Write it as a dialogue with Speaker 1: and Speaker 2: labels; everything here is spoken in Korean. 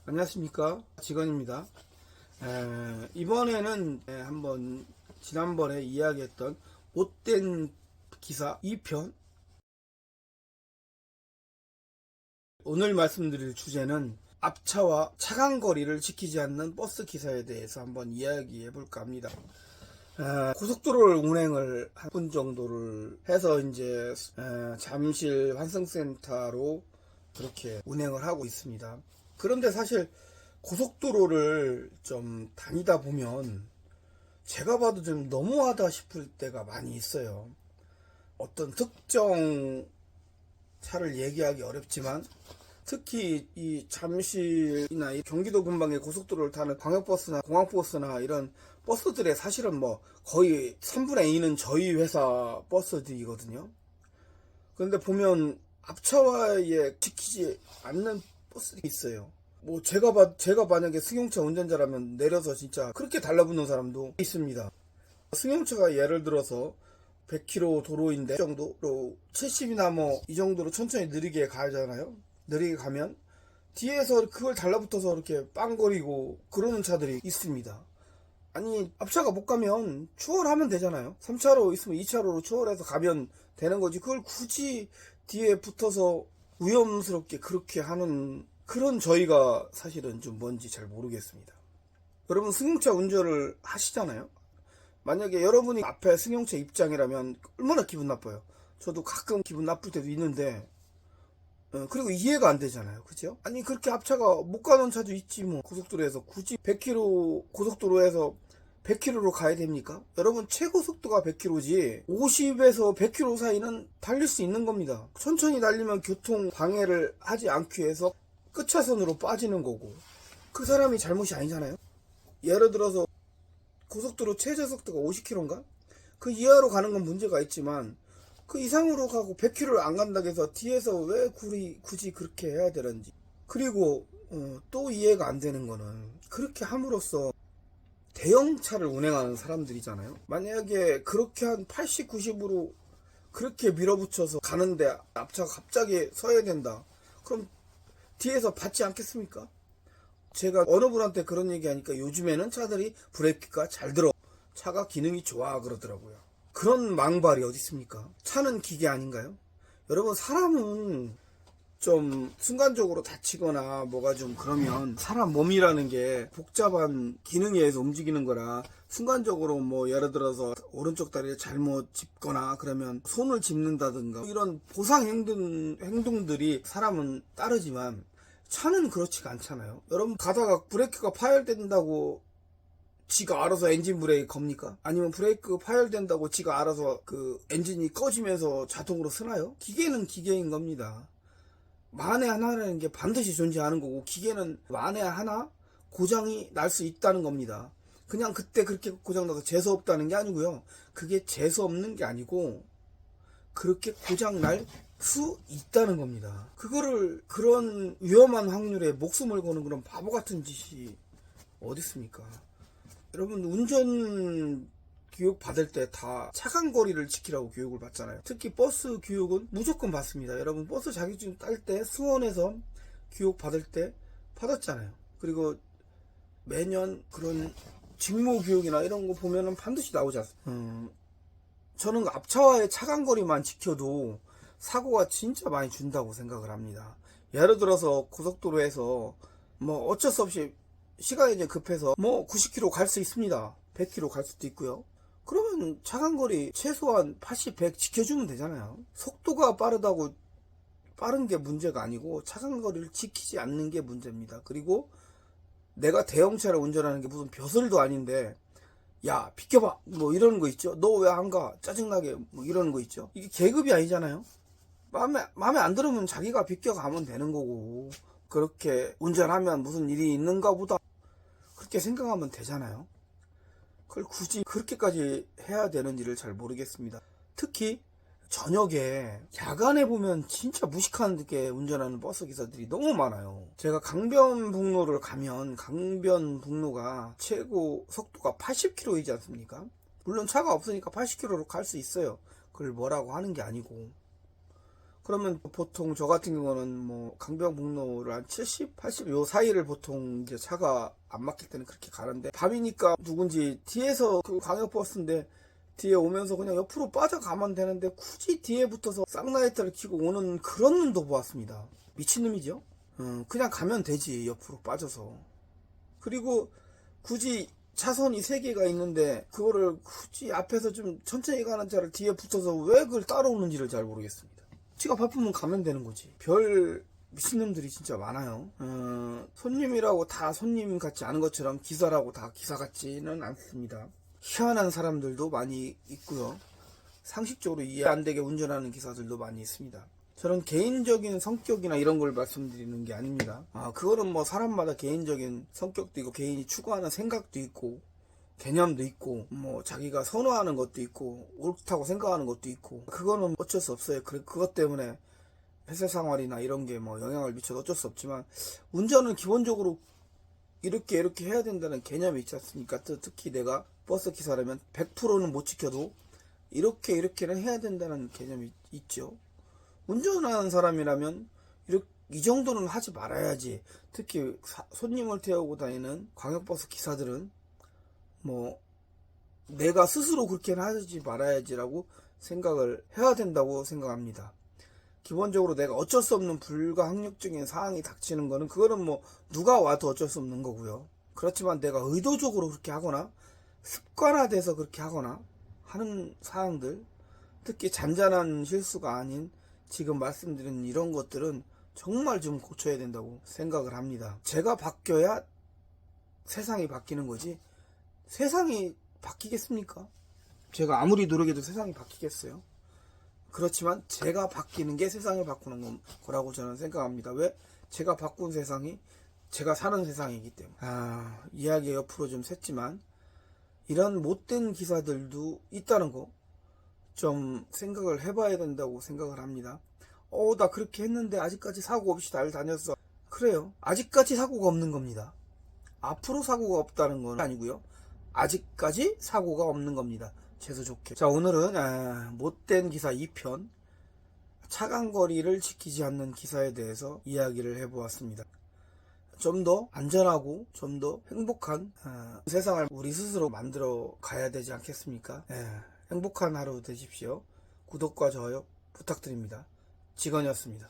Speaker 1: 안녕하십니까, 직원입니다. 이번에는 한번 지난번에 이야기했던 못된 기사 2편, 오늘 말씀드릴 주제는 앞차와 차간 거리를 지키지 않는 버스 기사에 대해서 한번 이야기해 볼까 합니다. 고속도로를 운행을 한 분 정도를 해서 이제 잠실 환승센터로 그렇게 운행을 하고 있습니다. 그런데 사실 고속도로를 좀 다니다 보면 제가 봐도 좀 너무하다 싶을 때가 많이 있어요. 어떤 특정 차를 얘기하기 어렵지만 특히 이 잠실이나 이 경기도 근방의 고속도로를 타는 광역버스나 공항버스나 이런 버스들의 사실은 뭐 거의 3분의 2는 저희 회사 버스들이거든요. 그런데 보면 앞차와의 지키지 않는 버스들이 있어요. 뭐 제가 만약에 승용차 운전자라면 내려서 진짜 그렇게 달라붙는 사람도 있습니다. 승용차가 예를 들어서 100km 도로인데 정도로 70이나 뭐 이 정도로 천천히 느리게 가잖아요. 느리게 가면 뒤에서 그걸 달라붙어서 이렇게 빵거리고 그러는 차들이 있습니다. 아니, 앞차가 못 가면 추월하면 되잖아요. 3차로 있으면 2차로로 추월해서 가면 되는 거지. 그걸 굳이 뒤에 붙어서 위험스럽게 그렇게 하는 그런 저희가 사실은 좀 뭔지 잘 모르겠습니다. 여러분 승용차 운전을 하시잖아요. 만약에 여러분이 앞에 승용차 입장이라면 얼마나 기분 나빠요. 저도 가끔 기분 나쁠 때도 있는데 그리고 이해가 안 되잖아요. 그죠? 아니 그렇게 앞차가 못 가는 차도 있지 뭐. 고속도로에서 굳이 100km 고속도로에서 100km로 가야 됩니까? 여러분 최고 속도가 100km지 50에서 100km 사이는 달릴 수 있는 겁니다. 천천히 달리면 교통 방해를 하지 않기 위해서 끝차선으로 빠지는 거고 그 사람이 잘못이 아니잖아요. 예를 들어서 고속도로 최저 속도가 50km인가? 그 이하로 가는 건 문제가 있지만 그 이상으로 가고 100km를 안 간다고 해서 뒤에서 왜 굳이 그렇게 해야 되는지. 그리고 또 이해가 안 되는 거는 그렇게 함으로써 대형차를 운행하는 사람들이잖아요. 만약에 그렇게 한 80, 90으로 그렇게 밀어붙여서 가는데 앞차가 갑자기 서야 된다. 그럼 뒤에서 받지 않겠습니까? 제가 어느 분한테 그런 얘기 하니까 요즘에는 차들이 브레이크가 잘 들어. 차가 기능이 좋아 그러더라고요. 그런 망발이 어디 있습니까? 차는 기계 아닌가요? 여러분 사람은 좀 순간적으로 다치거나 뭐가 좀 그러면 사람 몸이라는 게 복잡한 기능에 의해서 움직이는 거라 순간적으로 뭐 예를 들어서 오른쪽 다리를 잘못 짚거나 그러면 손을 짚는다든가 이런 보상 행동들이 사람은 따르지만 차는 그렇지가 않잖아요. 여러분 가다가 브레이크가 파열된다고 지가 알아서 엔진 브레이크 겁니까? 아니면 브레이크 파열된다고 지가 알아서 그 엔진이 꺼지면서 자동으로 쓰나요? 기계는 기계인 겁니다. 만에 하나라는 게 반드시 존재하는 거고 기계는 만에 하나 고장이 날 수 있다는 겁니다. 그냥 그때 그렇게 고장나서 재수없다는 게 아니고요. 그게 재수없는 게 아니고 그렇게 고장 날 수 있다는 겁니다. 그거를 그런 위험한 확률에 목숨을 거는 그런 바보 같은 짓이 어디 있습니까? 여러분 운전 교육 받을 때 다 차간 거리를 지키라고 교육을 받잖아요. 특히 버스 교육은 무조건 받습니다. 여러분 버스 자격증 딸 때 수원에서 교육 받을 때 받았잖아요. 그리고 매년 그런 직무 교육이나 이런 거 보면은 반드시 나오지 않습니까? 저는 앞차와의 차간 거리만 지켜도 사고가 진짜 많이 준다고 생각을 합니다. 예를 들어서 고속도로에서 뭐 어쩔 수 없이 시간이 이제 급해서 뭐 90km 갈 수 있습니다. 100km 갈 수도 있고요. 그러면 차간거리 최소한 80, 100 지켜주면 되잖아요. 속도가 빠르다고 빠른 게 문제가 아니고 차간거리를 지키지 않는 게 문제입니다. 그리고 내가 대형차를 운전하는 게 무슨 벼슬도 아닌데 야 비켜봐 뭐 이러는 거 있죠. 너 왜 안 가? 짜증나게 뭐 이러는 거 있죠. 이게 계급이 아니잖아요. 마음에 안 들으면 자기가 비껴가면 되는 거고 그렇게 운전하면 무슨 일이 있는가 보다 그렇게 생각하면 되잖아요. 그걸 굳이 그렇게까지 해야 되는지를 잘 모르겠습니다. 특히 저녁에 야간에 보면 진짜 무식하게 운전하는 버스 기사들이 너무 많아요. 제가 강변북로를 가면 강변북로가 최고 속도가 80km이지 않습니까? 물론 차가 없으니까 80km로 갈 수 있어요. 그걸 뭐라고 하는 게 아니고 그러면 보통 저 같은 경우는 뭐 강변북로를 한 70, 80 요 사이를 보통 이제 차가 안 막힐 때는 그렇게 가는데 밤이니까 누군지 뒤에서 그 광역버스인데 뒤에 오면서 그냥 옆으로 빠져가면 되는데 굳이 뒤에 붙어서 쌍라이트를 켜고 오는 그런 놈도 보았습니다. 미친놈이죠. 그냥 가면 되지 옆으로 빠져서. 그리고 굳이 차선이 3개가 있는데 그거를 굳이 앞에서 좀 천천히 가는 차를 뒤에 붙어서 왜 그걸 따라오는지를 잘 모르겠습니다. 지가 바쁘면 가면 되는 거지. 별 미친놈들이 진짜 많아요. 손님이라고 다 손님 같지 않은 것처럼 기사라고 다 기사 같지는 않습니다. 희한한 사람들도 많이 있고요. 상식적으로 이해 안 되게 운전하는 기사들도 많이 있습니다. 저는 개인적인 성격이나 이런 걸 말씀드리는 게 아닙니다. 그거는 뭐 사람마다 개인적인 성격도 있고 개인이 추구하는 생각도 있고 개념도 있고 뭐 자기가 선호하는 것도 있고 옳다고 생각하는 것도 있고 그거는 어쩔 수 없어요. 그것 때문에 회사 생활이나 이런 게 뭐 영향을 미쳐도 어쩔 수 없지만 운전은 기본적으로 이렇게 해야 된다는 개념이 있지 않습니까? 특히 내가 버스 기사라면 100%는 못 지켜도 이렇게는 해야 된다는 개념이 있죠. 운전하는 사람이라면 이 정도는 하지 말아야지. 특히 손님을 태우고 다니는 광역버스 기사들은 뭐 내가 스스로 그렇게는 하지 말아야지라고 생각을 해야 된다고 생각합니다. 기본적으로 내가 어쩔 수 없는 불가항력적인 상황이 닥치는 거는 그거는 뭐 누가 와도 어쩔 수 없는 거고요. 그렇지만 내가 의도적으로 그렇게 하거나 습관화돼서 그렇게 하거나 하는 사항들, 특히 잔잔한 실수가 아닌 지금 말씀드린 이런 것들은 정말 좀 고쳐야 된다고 생각을 합니다. 제가 바뀌어야 세상이 바뀌는 거지 세상이 바뀌겠습니까? 제가 아무리 노력해도 세상이 바뀌겠어요? 그렇지만 제가 바뀌는 게 세상을 바꾸는 거라고 저는 생각합니다. 왜? 제가 바꾼 세상이 제가 사는 세상이기 때문에. 이야기 옆으로 좀 샜지만 이런 못된 기사들도 있다는 거 좀 생각을 해봐야 된다고 생각을 합니다. 나 그렇게 했는데 아직까지 사고 없이 잘 다녔어. 그래요. 아직까지 사고가 없는 겁니다. 앞으로 사고가 없다는 건 아니고요. 아직까지 사고가 없는 겁니다. 재수 좋게. 자, 오늘은 못된 기사 2편 차간거리를 지키지 않는 기사에 대해서 이야기를 해보았습니다. 좀 더 안전하고 좀 더 행복한 세상을 우리 스스로 만들어 가야 되지 않겠습니까? 행복한 하루 되십시오. 구독과 좋아요 부탁드립니다. 직원이었습니다.